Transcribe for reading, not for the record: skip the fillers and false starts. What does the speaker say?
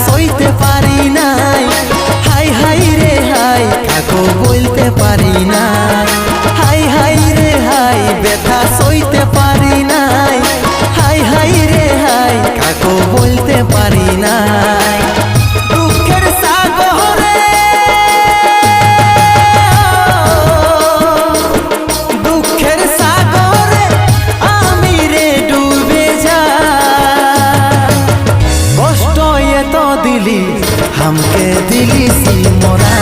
সইতে পারি নাই, হাই হাই রে হাই কাকো বলতে পারি নাই, হাই হাই রে হাই ব্যথা সইতে পারি নাই, হাই হাই রে হাই কাকো বলতে পারি নাই। দুঃখের সাগরে দুঃখের সাগরে আমি রে ডুবে যাই, কষ্ট এত দিলি হামকে দিলি সিমরা।